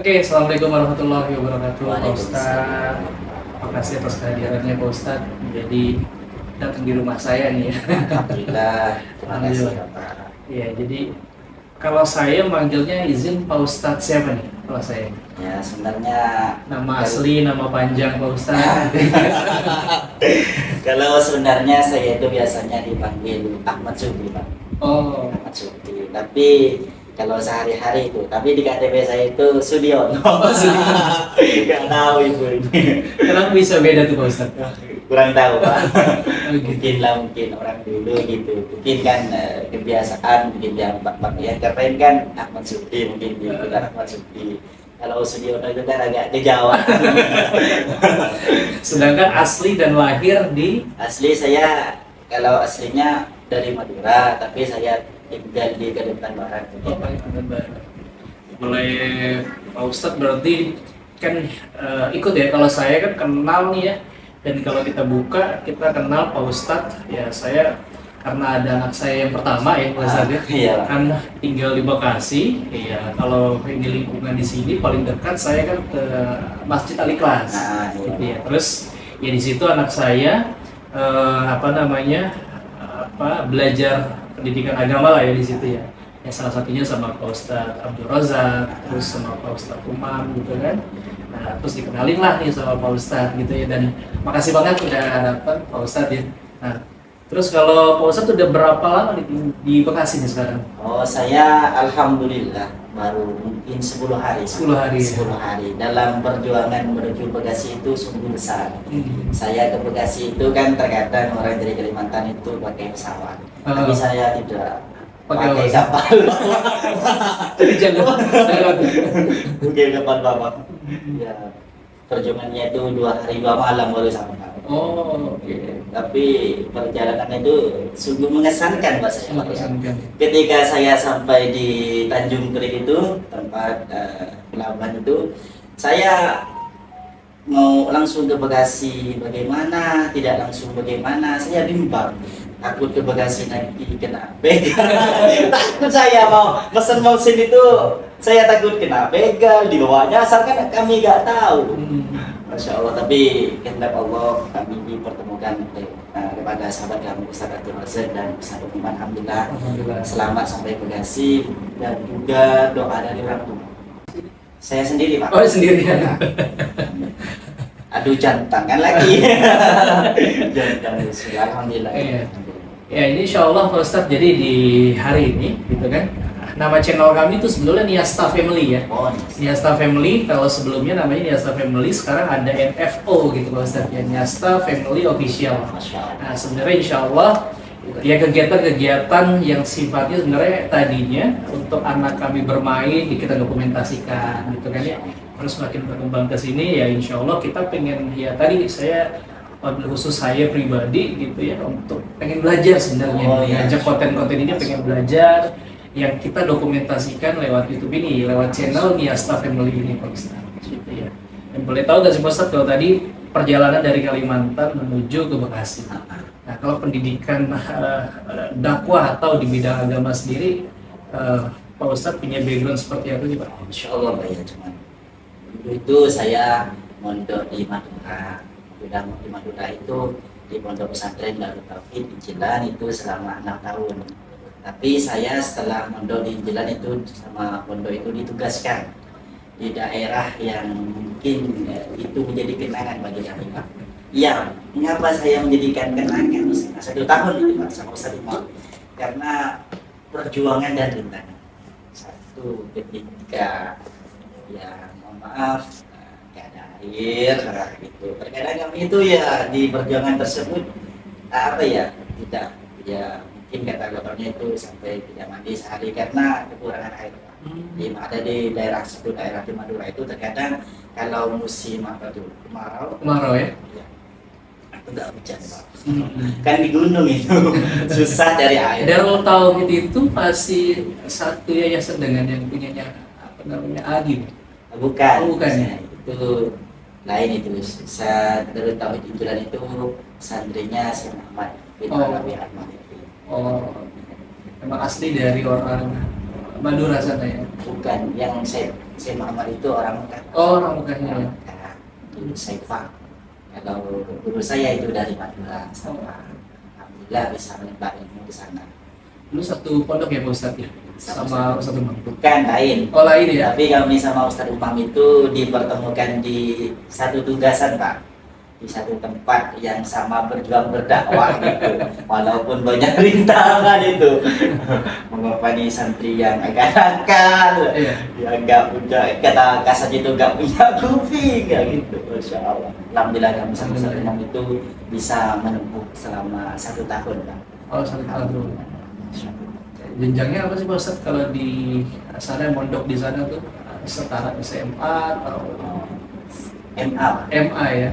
Oke, Assalamualaikum warahmatullahi wabarakatuh, Pak Waalaikumsalam. Ustadz. Makasih atas kehadirannya, Pak Ustadz. Jadi datang di rumah saya nih ya. Alhamdulillah, terima kasih Alhamdulillah. Bapak. Iya, jadi kalau saya manggilnya izin Pak Ustadz siapa nih? Kalau saya Ya sebenarnya nama asli, nama panjang Pak Ustadz. kalau sebenarnya saya itu biasanya dipanggil Ahmad Subli Pak. Oh, Ahmad Subli. Tapi kalau sehari-hari itu, tapi di KTP saya itu Sudiono. Nggak tahu ibu ini. kenapa bisa beda tuh Pak Ustadz? Kurang tahu Pak. Oh, gitu. Mungkin orang dulu gitu. Mungkin kan kebiasaan mungkin yang yang keren kan Ahmad Subli mungkin gitu kan Ahmad Subli. Kalau Sudiono itu kan agak ke Jawa. Sedangkan asli dan lahir di Asli saya kalau aslinya dari Madura, tapi saya tinggal di Kalimantan Barat. Kalimantan Barat. Mulai Pak Ustadz berarti kan ikut ya, kalau saya kan kenal nih ya, dan kalau kita buka kita kenal Pak Ustadz ya. Saya karena ada anak saya yang pertama ya Pak Ustadz ya, Iya. kan tinggal di Bekasi ya. Kalau ini lingkungan di sini paling dekat saya kan ke Masjid Al Ikhlas Nah, iya. gitu ya. Terus ya di situ anak saya belajar pendidikan agama lah ya di situ ya. Ya salah satunya sama Pak Ustadz Abdul Razak, terus sama Pak Ustadz Umam gitu kan. Nah, terus dikenalin lah nih sama Pak Ustadz gitu ya, dan makasih banget udah datang Pak Ustadz ya. Nah, terus kalau Pak Ustadz udah berapa lama di Bekasi nih sekarang? Oh, saya alhamdulillah baru mungkin 10 hari. 10 hari. 10 hari. Dalam perjuangan menuju Bekasi itu sungguh besar. Saya ke Bekasi itu kan terkadang orang dari Kalimantan itu pakai pesawat. Tapi saya tidak pakai kapal. Jadi jangan Bukan kapal Bapak. Ya, perjuangannya itu 2 hari 2 malam baru sampai. Oh, oke. Tapi perjalanan itu sungguh mengesankan Pak saya. Mengesankan. Ketika saya sampai di Tanjung Priok itu tempat pelabuhan itu, saya mau langsung ke Bekasi bagaimana, tidak langsung bagaimana, saya bimbang. Takut ke Bekasi nanti kena begal. Takut saya mau pesan mesin itu, saya takut kena begal, dibawanya asal kan kami nggak tahu. Masya Allah, tapi kehendak Allah kami dipertemukan kepada sahabat kami Ustaz Abdul Razak dan Ustaz Umar. Alhamdulillah selamat sampai Bekasi, dan juga doa dari orang tua. Saya sendiri Pak. Oh, sendirian. Aduh jantan kan lagi. Jantan sudah alhamdulillah. Iya. Ya ini insya Allah Pak Ustadz, jadi di hari ini gitu kan, nama channel kami itu sebetulnya Niasta Family ya. Oh, Niasta Family, kalau sebelumnya namanya Niasta Family, sekarang ada NFO gitu Pak Ustadz ya, Niasta Family Official. Masya Allah. Nah sebenarnya insya Allah ya kegiatan-kegiatan yang sifatnya sebenarnya tadinya untuk anak kami bermain kita dokumentasikan gitu kan ya. Terus makin berkembang ke sini ya insya Allah kita pengen, ya tadi saya khusus saya pribadi gitu ya, untuk pengen belajar sebenarnya. Oh, iya. Ngajak konten-konten ini pengen belajar yang kita dokumentasikan lewat YouTube ini, lewat channel Niasta Family ini Pak Ustadz gitu ya. Dan boleh tahu gak sih Pak Ustadz, kalau tadi perjalanan dari Kalimantan menuju ke Bekasi, nah kalau pendidikan dakwah atau di bidang agama sendiri, Pak Ustadz punya background seperti apa sih Pak? Insya Allah Pak ya, cuman dulu itu saya mondok di Madura. Sudah di Madura itu di Pondok Pesantren Darut Tauhid di Jilan itu selama 6 tahun. Tapi saya setelah mondok di Jilan itu sama pondok itu ditugaskan di daerah yang mungkin itu menjadi kenangan bagi kami Pak. Iya, mengapa saya menjadikan kenangan 1 tahun itu Pak sama Ustaz Umar? Karena perjuangan dan rintangan. Satu, ketika ya mohon maaf gak ada air gitu. Terkadang kami itu ya di perjuangan tersebut apa ya, tidak ya mungkin kata dokternya itu sampai tidak mandi sehari karena kekurangan air. Ada di daerah satu daerah di Madura itu terkadang kalau musim apa tuh Kemarau ya? ya itu nggak hujan Pak. Kan di gunung itu susah cari air. Darul Tauhid itu pasti satu yayasan dengan yang punyanya apa namanya Adi. Bukan. Oh, bukan ya? Itu lain itu. Darut Tauhid Injulan itu santrinya Syekh Muhammad bin Oh. Alawi Ahmad itu. Oh, memang asli dari orang Madura sana ya. Bukan, yang saya Muhammad itu orang Mekah. Oh, orang Mekahnya ya. Mekah. Dulu Saifah. Kalau guru saya itu dari Madura sama. Alhamdulillah bisa menimba ilmu di sana. Lu satu pondok ya Pak Ustadz ya? Sama Ustadz Umam? Bukan, lain. Oh lain ya? Tapi kami sama Ustadz Umam itu dipertemukan di satu tugasan Pak, di satu tempat yang sama berjuang berdakwah gitu. Walaupun banyak rintangan itu, mengopani santri yang agak nakal, Iya. yang nggak punya, kata kasar itu nggak punya kuping, kayak gitu. Masya Allah. Alhamdulillah kami sama Ustadz Umam itu bisa menempuh selama 1 tahun Pak. Oh, satu tahun. Jenjangnya apa sih Pak Ustadz kalau di sana mondok di sana tuh setara SMA atau MA Pak. MA ya?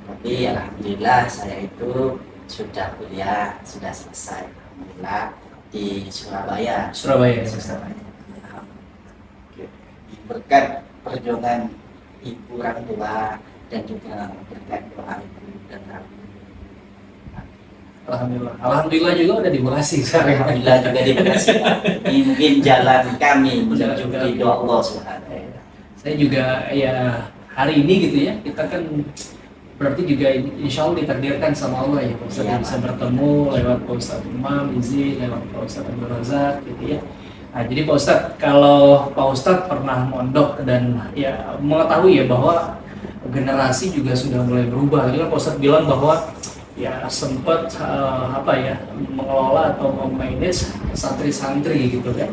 Tapi alhamdulillah saya itu sudah kuliah, sudah selesai. Alhamdulillah di Surabaya. Surabaya ya? Surabaya. Berkat perjuangan ibu orang tua dan juga berkat doa ibu dan kami. Alhamdulillah. Alhamdulillah juga udah di Bekasi sekarang. Alhamdulillah juga di Bekasi. Ini mungkin jalan kami menuju Jalan ridho Allah Subhanahu wa taala. Saya juga ya hari ini gitu ya, kita kan berarti juga insya Allah ditakdirkan sama Allah ya Pak Ustadz, Iya, bisa Pak. bertemu lewat Pak Ustadz Imam, izin lewat Pak Ustadz Abdul Razak gitu ya. Nah jadi Pak Ustadz, kalau Pak Ustadz pernah mondok dan ya mengetahui ya bahwa generasi juga sudah mulai berubah. Jadi kan Pak Ustadz bilang bahwa ya sempat apa ya mengelola atau memanage santri-santri gitu kan.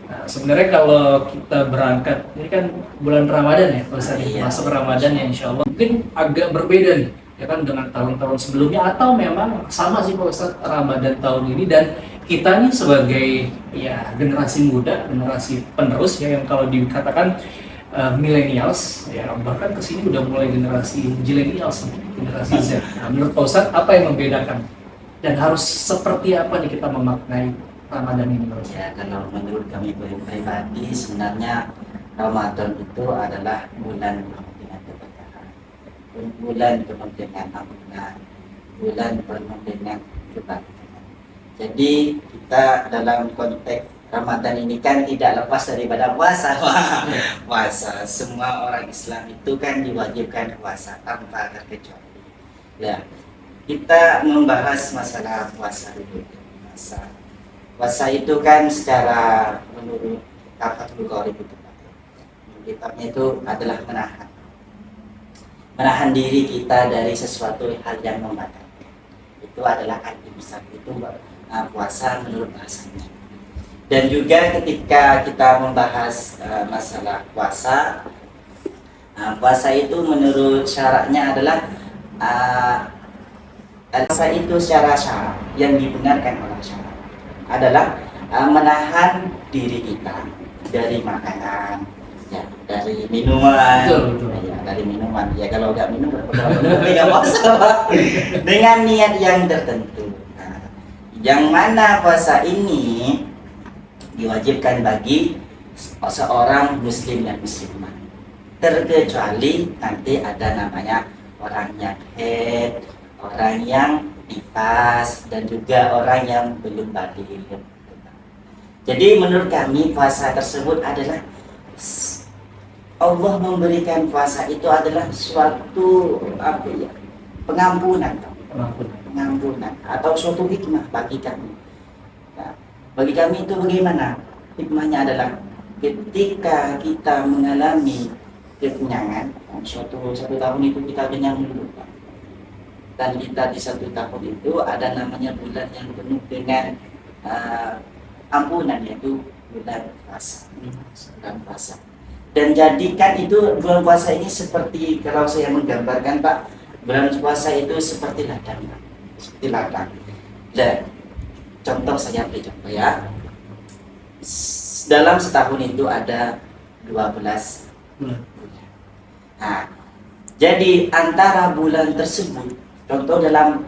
Nah, sebenarnya kalau kita berangkat, ini kan bulan Ramadan ya, Pak Ustadz, Iya. masuk Ramadan ya insya Allah. Mungkin agak berbeda nih, ya kan dengan tahun-tahun sebelumnya, atau memang sama sih Pak Ustadz Ramadan tahun ini, dan kita nih sebagai ya generasi muda, generasi penerus ya, yang kalau dikatakan millennials, ya bahkan kesini udah mulai generasi zillennials, generasi Z. Nah, menurut Pak Ustadz, apa yang membedakan? Dan harus seperti apa nih kita memaknai Ramadan ini Pak Ustadz? Ya, kalau menurut kami pribadi sebenarnya Ramadan itu adalah bulan penuh keberkahan, bulan penuh dengan ampunan, bulan penuh dengan kebaikan. Jadi kita dalam konteks Ramadan ini kan tidak lepas daripada puasa. Puasa, semua orang Islam itu kan diwajibkan puasa tanpa terkecuali. Ya, kita membahas masalah puasa dulu. Puasa itu kan secara menurut Fathul Qorib itu, kitabnya itu adalah menahan diri kita dari sesuatu hal yang membatalkan. Itu adalah al-imsak, itu puasa menurut bahasanya. Dan juga ketika kita membahas masalah puasa, puasa itu menurut syaratnya adalah puasa itu secara syarat yang dibenarkan oleh syarat adalah menahan diri kita dari makanan, ya, dari minuman, Betul. ya, dari minuman. Ya kalau nggak minum nggak puasa dengan niat yang tertentu. Nah, yang mana puasa ini diwajibkan bagi seorang muslim dan muslimah, terkecuali nanti ada namanya orang yang haid, orang yang nifas, dan juga orang yang belum balik. Jadi menurut kami puasa tersebut adalah Allah memberikan puasa itu adalah suatu apa ya, pengampunan atau suatu hikmah bagi kami. Nah, bagi kami itu bagaimana? Hikmahnya adalah ketika kita mengalami kekenyangan, satu tahun itu kita kenyang dulu, dan kita di 1 tahun itu ada namanya bulan yang penuh dengan ampunan, yaitu bulan puasa. Dan jadikan itu bulan puasa ini seperti, kalau saya menggambarkan Pak, bulan puasa itu seperti ladang, Dan contoh, saya beri contoh ya. Dalam setahun itu ada 12 bulan. Nah, jadi antara bulan tersebut, contoh dalam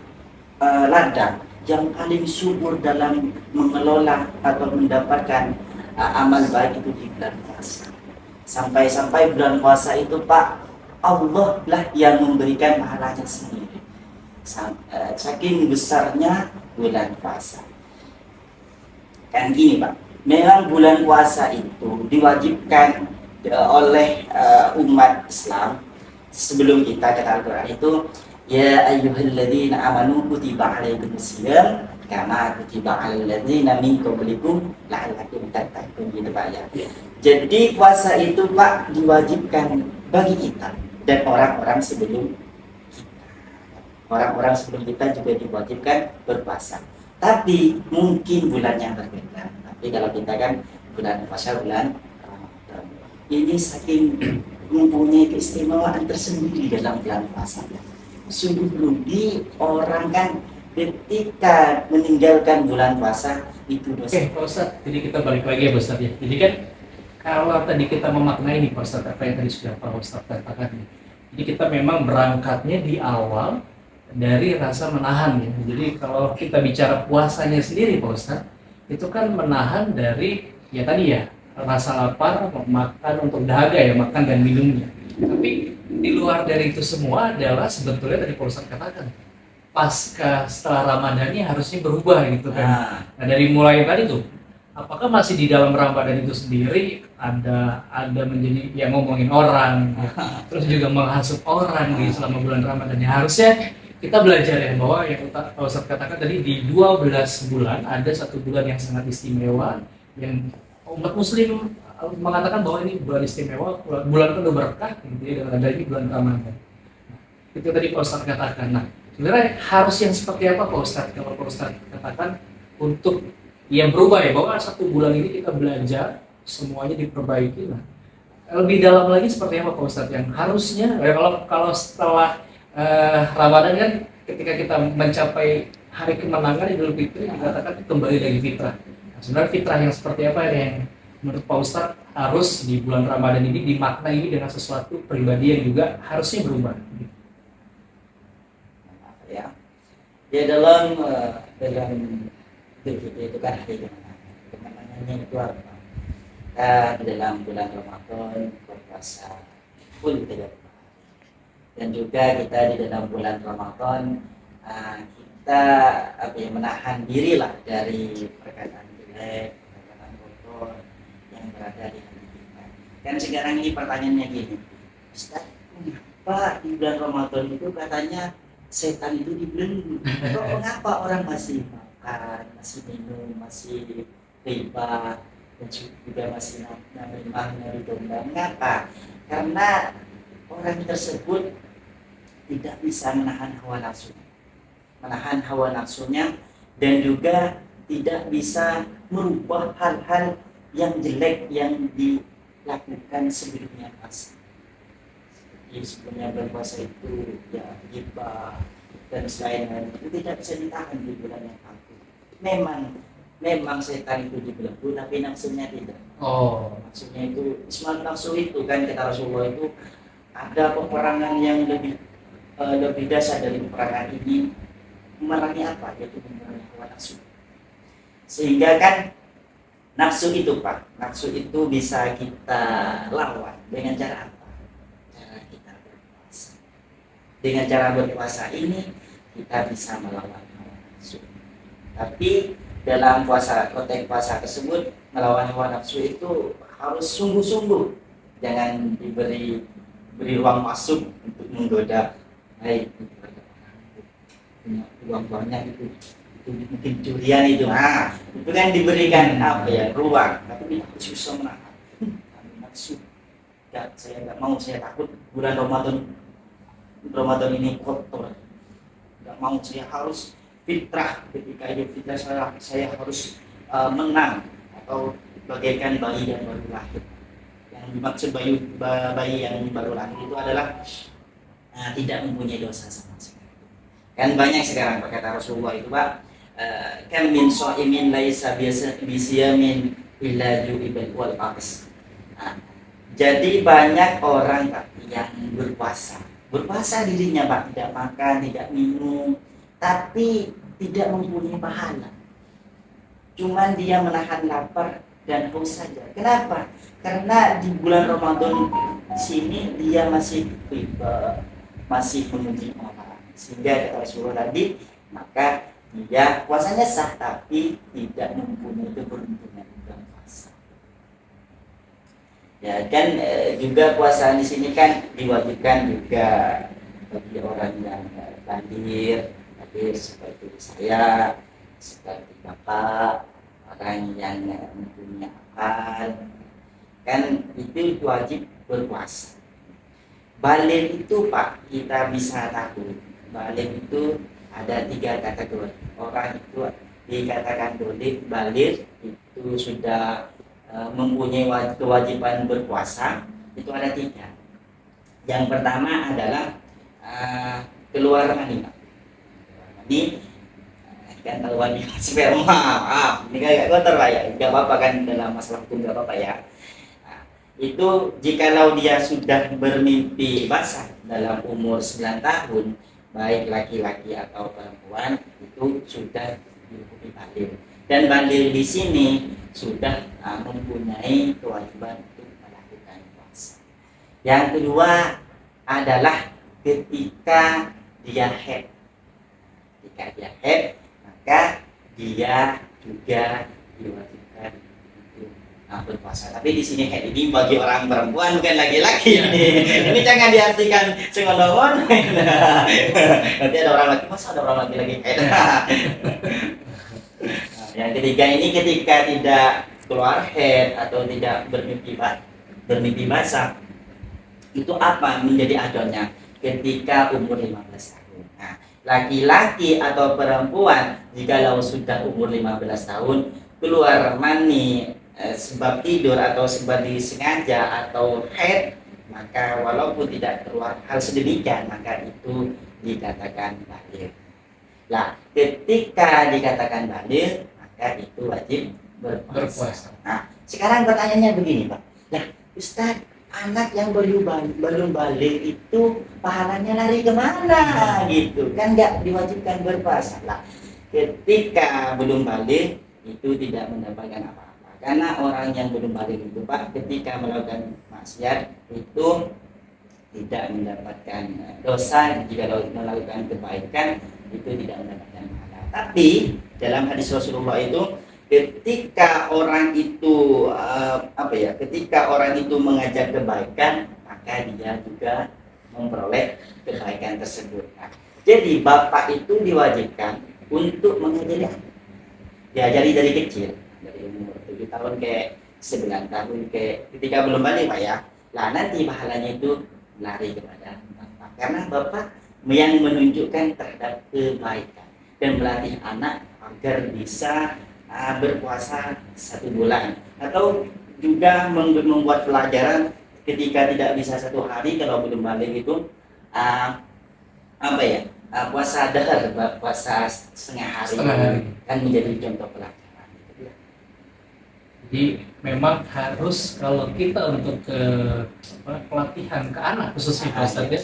ladang yang paling subur dalam mengelola atau mendapatkan amal baik itu di bulan puasa. Sampai bulan puasa itu Pak, Allah lah yang memberikan pahalanya sendiri. Saking besarnya bulan puasa. Kan gini Pak, memang bulan puasa itu diwajibkan oleh umat Islam. Sebelum kita kata Al-Quran itu, ya ayyuhalladzina amanu kutiba alaikumusiyam kama kutiba alal ladzina min qablikum la'allakum tattaqun, gitu Pak ya. Jadi puasa itu Pak diwajibkan bagi kita dan orang-orang sebelum kita. Orang-orang sebelum kita juga diwajibkan berpuasa. Tapi mungkin bulannya berbeda. Tapi kalau kita kan bulan puasa bulan Ramadan. Ini saking mempunyai keistimewaan tersendiri dalam bulan puasa. Sungguh rugi orang kan ketika meninggalkan bulan puasa itu dosa. Oke, Pak Ustadz, jadi kita balik lagi ya Pak Ustadz ya. Jadi kan kalau tadi kita memaknai nih Pak Ustadz, apa yang tadi sudah Pak Ustadz katakan nih. Jadi kita memang berangkatnya di awal dari rasa menahan ya. Jadi kalau kita bicara puasanya sendiri Pak Ustadz, itu kan menahan dari ya tadi ya, rasa lapar, makan untuk dahaga ya, makan dan minumnya. Tapi di luar dari itu semua adalah sebetulnya tadi Pak Ustadz katakan, pasca setelah Ramadannya harusnya berubah gitu kan. Nah dari mulai tadi tuh, apakah masih di dalam Ramadan itu sendiri ada menjadi ya ngomongin orang, ya, terus juga menghasut orang di selama bulan Ramadan. Ya, harusnya kita belajar ya bahwa yang Pak Ustadz katakan tadi di 12 bulan ada satu bulan yang sangat istimewa yang umat Muslim mengatakan bahwa ini bulan istimewa, bulan penuh berkah gitu ya, dengan adanya bulan Ramadan. Itu tadi Pak Ustadz katakan. Nah, sebenarnya harus yang seperti apa Pak Ustadz? Kalau Pak Ustadz katakan untuk yang berubah ya, bahwa satu bulan ini kita belajar semuanya diperbaiki. Nah, lebih dalam lagi seperti apa Pak Ustadz yang harusnya ya, kalau setelah Ramadan kan ketika kita mencapai hari kemenangan Idul Fitri dikatakan kembali lagi fitrah. Nah, sebenarnya fitrah yang seperti apa yang menurut Pak Ustadz harus di bulan Ramadan ini dimaknai dengan sesuatu pribadi yang juga harusnya berubah? Ya, ya dalam Idul Fitri itu kan hari kemenangannya itu apa? Kita dalam bulan Ramadan berpuasa full 30 hari. Dan juga kita di dalam bulan Ramadan kita menahan diri lah dari perkataan jelek, perkataan kotor yang berada di hati kita. Dan sekarang ini pertanyaannya gini, Ustaz, kenapa di bulan Ramadan itu katanya setan itu dibelenggu? Mengapa orang masih makan, masih minum, masih riba, dan juga masih namimah, nyari domba? Mengapa? Karena orang tersebut tidak bisa menahan hawa nafsunya, dan juga tidak bisa merubah hal-hal yang jelek yang dilakukan sebelumnya puasa. Seperti sebelumnya berpuasa itu ya riba dan selain itu tidak bisa ditahan di bulan yang lalu. Memang setan itu dibelenggu, tapi nafsunya tidak. Nafsunya itu Ismail nafsu itu kan kata Rasulullah itu ada peperangan yang lebih dasar dari peperangan ini, memerangi apa? Yaitu memerangi hawa nafsu. Sehingga kan nafsu itu Pak, nafsu itu bisa kita lawan dengan cara apa? Cara kita berpuasa. Dengan cara berpuasa ini kita bisa melawan hawa nafsu. Tapi dalam konteks puasa tersebut, melawan hawa nafsu itu harus sungguh-sungguh, jangan diberi ruang masuk untuk menggoda. Baik, uang banyak itu mungkin curian itu, itu kan diberikan ruang, tapi aku susah menahan. Nafsu, saya nggak mau, saya takut bulan Ramadan ini kotor, nggak mau, saya harus fitrah. Ketika hidup fitrah saya harus menang, atau bagaikan bayi yang baru lahir. Yang dimaksud bayi yang baru lahir itu adalah tidak mempunyai dosa sama sekali. Kan banyak sekarang kata Rasulullah itu Pak, kan min shaimin laisa bisiyamin illa ju'ibal wal aqs. Jadi banyak orang Pak yang berpuasa dirinya Pak, tidak makan, tidak minum, tapi tidak mempunyai pahala. Cuman dia menahan lapar dan haus saja. Kenapa? Karena di bulan Ramadan sini dia masih riba, masih memuji orang, sehingga kata Rasulullah tadi, maka dia puasanya sah tapi tidak mempunyai keberuntungan bulan puasa. Ya kan juga puasa di sini kan diwajibkan juga bagi orang yang bandir, hadir seperti saya, seperti bapak, orang yang mempunyai akal, kan itu wajib berpuasa. Balik itu Pak, kita bisa tahu balik itu ada 3 kategori. Orang itu dikatakan balik itu sudah mempunyai kewajiban berpuasa, itu ada 3. Yang pertama adalah keluar mani. Mani kan keluar di sperma. Ini kayak kotor Pak ya. Enggak apa-apa kan, dalam masalah hukum enggak apa-apa ya. Nah, itu jikalau dia sudah bermimpi basah dalam umur 9 tahun, baik laki-laki atau perempuan, itu sudah dihukumi balik. Dan balik di sini sudah mempunyai kewajiban untuk melakukan puasa. Yang kedua adalah ketika dia haid. Ketika dia haid, maka dia juga diwajibkan untuk berpuasa. Tapi di sini haid ini bagi orang perempuan, bukan laki-laki. Ini jangan diartikan sengono-ngono. Nanti ada orang laki, masa ada orang laki-laki haid? Yang ketiga ini ketika tidak keluar haid atau tidak bermimpi basah, itu apa menjadi ajalnya? Ketika umur 15 tahun. Nah, laki-laki atau perempuan jikalau sudah umur 15 tahun keluar mani sebab tidur atau sebab disengaja atau haid, maka walaupun tidak keluar hal sedemikian, maka itu dikatakan balik. Nah, ketika dikatakan balik, maka itu wajib berpuasa. Nah, sekarang pertanyaannya begini Pak. Nah, Ustaz, anak yang belum balik itu pahalanya lari kemana gitu? Kan nggak diwajibkan berpuasa lah. Ketika belum balik itu tidak mendapatkan apa-apa. Karena orang yang belum balik itu Pak, ketika melakukan maksiat itu tidak mendapatkan dosa, jika melakukan kebaikan itu tidak mendapatkan pahala. Tapi dalam hadis Rasulullah itu ketika orang itu ketika orang itu mengajak kebaikan, maka dia juga memperoleh kebaikan tersebut. Nah, jadi bapak itu diwajibkan untuk mengajari anak, diajari dari kecil, dari umur 7 tahun ke 9 tahun ke ketika belum balik Pak ya. Lah nanti pahalanya itu lari kepada bapak, karena bapak yang menunjukkan terhadap kebaikan dan melatih anak agar bisa berpuasa 1 bulan, atau juga membuat pelajaran ketika tidak bisa 1 hari kalau belum balik itu puasa dahar, puasa setengah hari kan menjadi contoh pelajaran. Jadi memang harus kalau kita untuk pelatihan ke anak khususnya Pak Ustadz ya,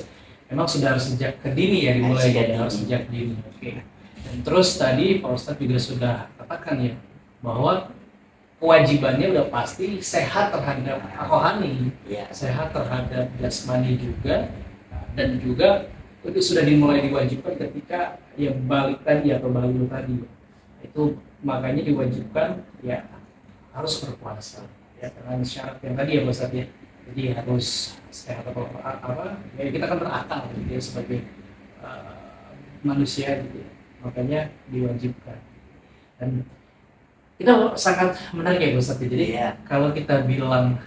memang sudah harus sejak kedini ya, dimulai harus sejak dini. Oke. Dan terus tadi Pak Ustadz juga sudah katakan ya bahwa kewajibannya udah pasti sehat terhadap rohani, sehat terhadap jasmani juga, dan juga itu sudah dimulai diwajibkan ketika ya balik tadi atau balik tadi. Itu makanya diwajibkan ya harus berpuasa ya dengan syarat yang tadi ya Pak Ustadz ya. Jadi harus sehat atau ya kita kan berakal gitu ya sebagai manusia gitu ya. Makanya diwajibkan. Dan kita sangat menarik ya Pak Ustadz. Jadi kalau kita bilang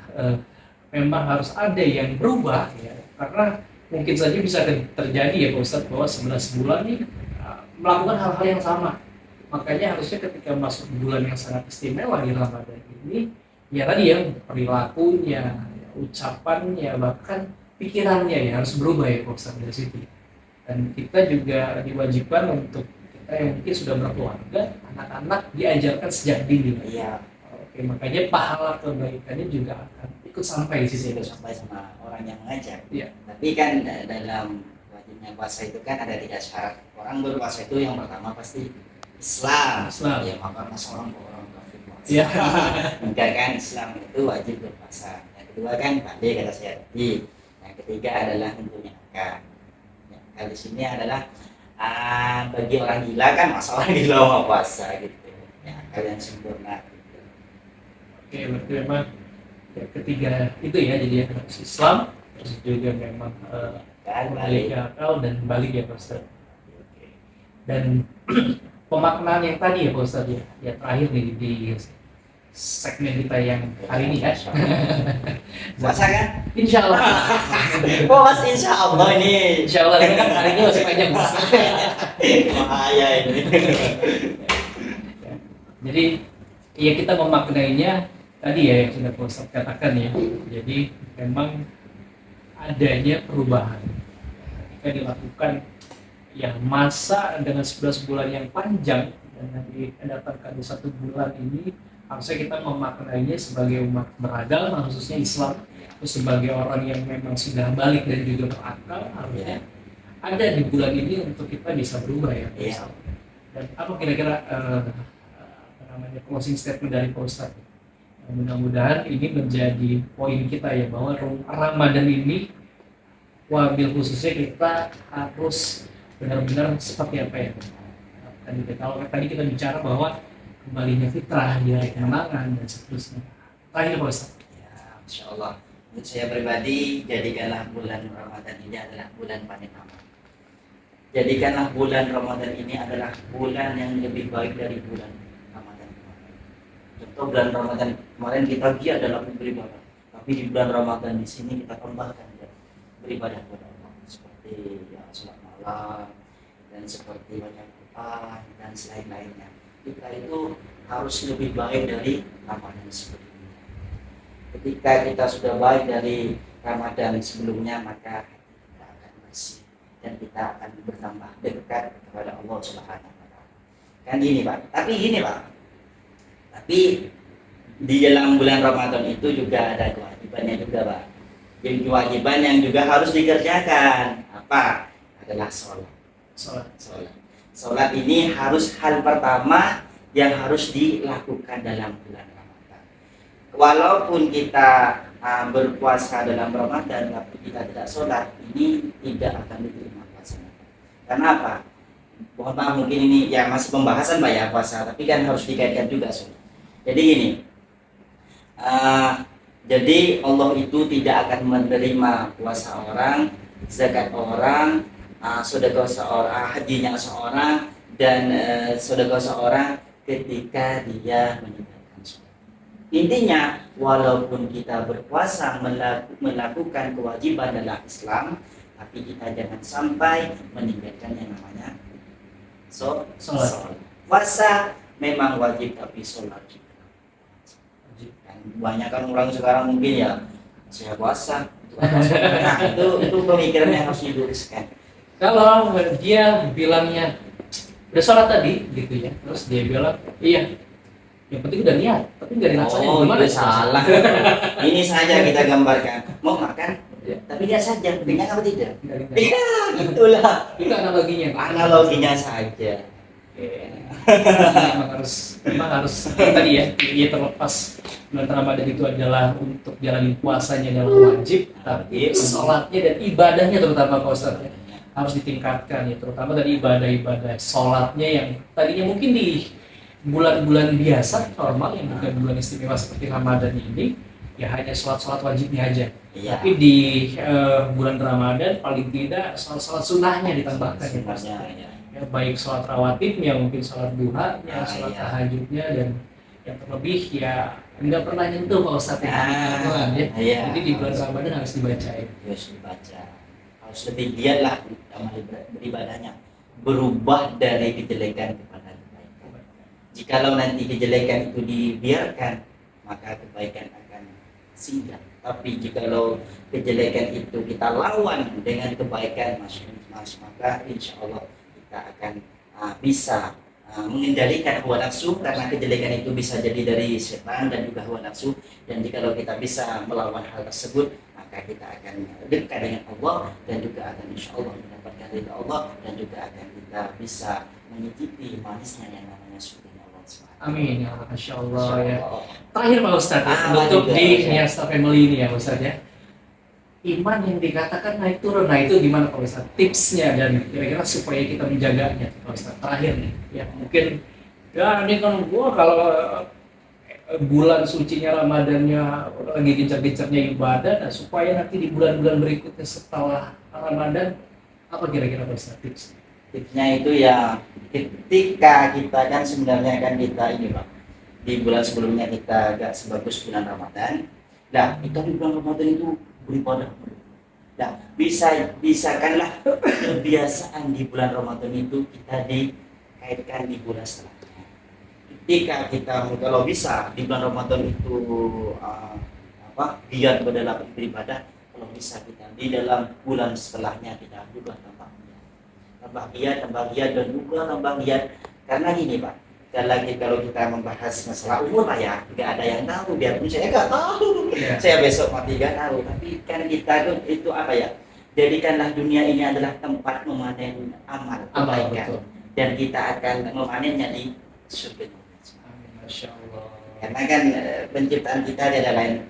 memang harus ada yang berubah ya, karena mungkin saja bisa terjadi ya Pak Ustadz bahwa 11 bulan ini melakukan hal-hal yang sama. Makanya harusnya ketika masuk bulan yang sangat istimewa di Ramadan ini, ya tadi ya perilakunya, ucapannya, bahkan pikirannya ya harus berubah ya Pak Ustadz dari situ. Dan kita juga diwajibkan untuk kita yang mungkin sudah berkeluarga, anak-anak diajarkan sejak dini. Iya. Oke, makanya pahala kebaikannya juga akan ikut sampai di sini, sampai sama orang yang mengajar. Iya. Tapi kan dalam wajibnya puasa itu kan ada 3 syarat. Orang berpuasa itu yang pertama pasti Islam. Ya, maka masa orang kafir puasa. Iya. Enggak kan, Islam itu wajib berpuasa. Yang kedua kan balik kata saya tadi. Yang ketiga adalah mempunyai akal. Ya, akal di sini adalah bagi orang gila kan, masa orang gila mau puasa gitu. Ya, akal yang sempurna. Oke, berarti memang ketiga itu ya, jadi harus Islam, terus juga memang Kan balik balik. akal dan balik ya Pak Ustadz. Oke. Dan pemaknaan yang tadi ya Pak Ustadz ya, ya terakhir nih di segmen kita yang hari ini ya. Puasa kan? Insya Allah. Oh, Mas, insya Allah ini. Insya Allah ini kan hari ini masih panjang Pak Ustadz. Bahaya ini. Jadi ya kita memaknainya tadi ya yang sudah Pak Ustadz katakan ya. Jadi memang adanya perubahan ketika dilakukan yang masa dengan 11 bulan yang panjang dan nanti datangkan di 1 bulan ini, harusnya kita memaknainya sebagai umat beragama khususnya Islam, terus sebagai orang yang memang sudah balik dan juga berakal, harusnya ada di bulan ini untuk kita bisa berubah ya Pak Iya. Ustadz. Dan apa kira-kira apa namanya closing statement dari Pak Ustadz? Mudah-mudahan ini menjadi poin kita ya, bahwa Ramadan ini wabil khususnya kita harus benar-benar seperti apa ya kalau tadi kita bicara bahwa kembalinya fitrah, dari kemenangan dan seterusnya. Terakhir Pak Ustadz. Ya, insya Allah. Menurut saya pribadi, jadikanlah bulan Ramadan ini adalah bulan paling aman. Jadikanlah bulan Ramadan ini adalah bulan yang lebih baik dari bulan Ramadan kemarin. Contoh bulan Ramadan kemarin kita giat dalam beribadah, tapi di bulan Ramadan di sini kita tambahkan beribadah kepada Allah seperti ya sholat malam dan seperti baca Quran dan selain-lainnya. Kita itu harus lebih baik dari Ramadan sebelumnya. Ketika kita sudah baik dari Ramadan sebelumnya, maka kita akan bersih dan kita akan bertambah dekat kepada Allah Subhanahu wa taala. Kan gini, Pak. Tapi di dalam bulan Ramadan itu juga ada kewajibannya juga, Pak. Jadi kewajiban yang juga harus dikerjakan apa? Adalah sholat. Sholat ini harus hal pertama yang harus dilakukan dalam bulan Ramadan. Walaupun kita berpuasa dalam Ramadan tapi kita tidak sholat, ini tidak akan diterima puasanya. Karena apa? Mohon maaf, mungkin ini ya masih pembahasan Pak ya puasa, tapi kan harus dikaitkan juga sholat. Jadi gini, jadi Allah itu tidak akan menerima puasa orang, zakat orang, sedekah seorang, hajinya seorang, dan sedekah seorang ketika dia meninggalkan sholat. Intinya, walaupun kita berpuasa melakukan kewajiban dalam Islam, tapi kita jangan sampai meninggalkan yang namanya sholat. Puasa memang wajib, tapi sholat juga. Banyak kan orang sekarang mungkin ya saya puasa nah itu pemikiran yang harus diluruskan. Kalau dia bilangnya udah sholat tadi gitu ya, terus dia bilang iya, yang penting udah niat tapi nggak dilaksanain, gimana? Itu salah. Ini saja kita gambarkan, mau makan tapi dia saja kenyang apa tidak? Iya, itulah Itu analoginya saja. memang harus tadi ya, ia terlepas bulan Ramadan itu adalah untuk jalani puasanya adalah wajib, tapi sholatnya dan ibadahnya terutama Pak Ustadz ya, harus ditingkatkan ya, terutama dari ibadah-ibadah sholatnya yang tadinya mungkin di bulan-bulan biasa normal yang bukan bulan istimewa seperti Ramadan ini ya hanya sholat wajibnya aja. Iya. Tapi di bulan Ramadan paling tidak sholat sunnahnya ditambahkan ya Pak Ustadz. Ya. Ya, baik sholat rawatibnya, mungkin sholat duhanya, sholat tahajudnya, dan yang terlebih ya nggak pernah nyentuh Pak Ustadz ya. Iya. Jadi di bulan Ramadan harus dibacain. Harus dibaca, harus lebih giat lah amal beribadahnya, berubah dari kejelekan kepada kebaikan. Jikalau nanti kejelekan itu dibiarkan, maka kebaikan akan singgah. Tapi jikalau kejelekan itu kita lawan dengan kebaikan, maka insya Allah kita akan bisa mengendalikan hawa nafsu, karena kejelekan itu bisa jadi dari setan dan juga hawa nafsu. Dan jikalau kita bisa melawan hal tersebut, maka kita akan dekat dengan Allah dan juga akan insya Allah mendapatkan ridha Allah, dan juga akan kita bisa menyicipi manisnya yang namanya surga Allah SWT. Amin ya Allah, Masya Allah ya. Terakhir Pak Ustadz, untuk di Niasta Family ini ya Ustadz ya, iman yang dikatakan naik turun, nah itu gimana Pak Ustadz? Tipsnya dan kira-kira supaya kita menjaganya Pak Ustadz. Terakhir nih, ya mungkin ya ini kan gua kalau bulan sucinya Ramadannya lagi gencar-gencarnya ibadah, nah supaya nanti di bulan-bulan berikutnya setelah Ramadan, apa kira-kira Pak Ustadz tips? Tipsnya itu ya, ketika kita kan sebenarnya kan kita ini Pak, di bulan sebelumnya kita gak sebagus bulan Ramadan. Nah, kita di bulan Ramadan itu beribadah. Nah, bisakanlah kebiasaan di bulan Ramadan itu kita dikaitkan di bulan setelahnya. Ketika kita kalau bisa di bulan Ramadan itu giat dalam beribadah, kalau bisa kita di dalam bulan setelahnya kita juga tambah giat dan juga tambah giat. Karena gini Pak, sekali lagi kalau kita membahas masalah umur Pak ya, nggak ada yang tahu, biarpun saya nggak tahu, saya besok mati nggak tahu, tapi kan kita itu apa ya, jadikanlah dunia ini adalah tempat memanen amal kebaikan, dan kita akan memanennya di surga. Masya Allah. Karena kan penciptaan kita ada lain,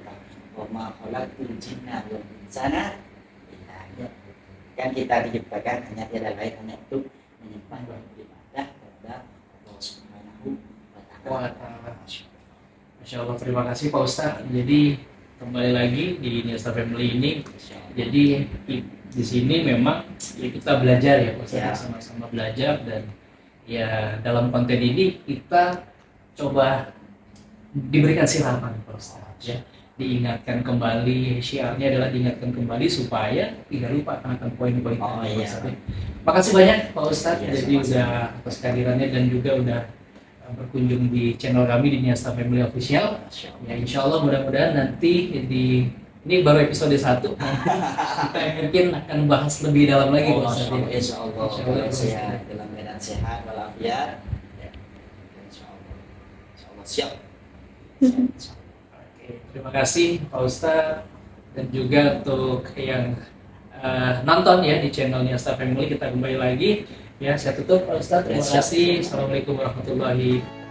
wa khalaqtul jinna wal insana illa liya'budun. Kan kita diciptakan hanya tiada lain hanya untuk menyembah dan beribadah kepada Allah Subhanahu wa Ta'ala. Masya Allah, terima kasih Pak Ustadz. Jadi kembali lagi di Niasta Family ini. Jadi di sini memang ya kita belajar ya Pak Ustadz, sama-sama belajar, dan ya dalam konten ini kita coba diberikan siraman Pak Ustadz ya. Diingatkan kembali, syiarnya adalah diingatkan kembali supaya tidak lupa akan poin-poin. Makasih banyak Pak Ustadz, jadi udah atas kehadirannya dan juga udah berkunjung di channel kami di Niasta Family Official. Ya insya Allah mudah-mudahan nanti ini baru episode 1 kita mungkin akan bahas lebih dalam lagi Pak Ustadz. Insya Allah saya dalam keadaan sehat walafiat. Insya Allah siap. Terima kasih Pak Ustadz, dan juga untuk yang nonton ya di channel Niasta Family. Kita kembali lagi ya, saya tutup Pak Ustadz. Terima kasih. Assalamualaikum warahmatullahi wabarakatuh.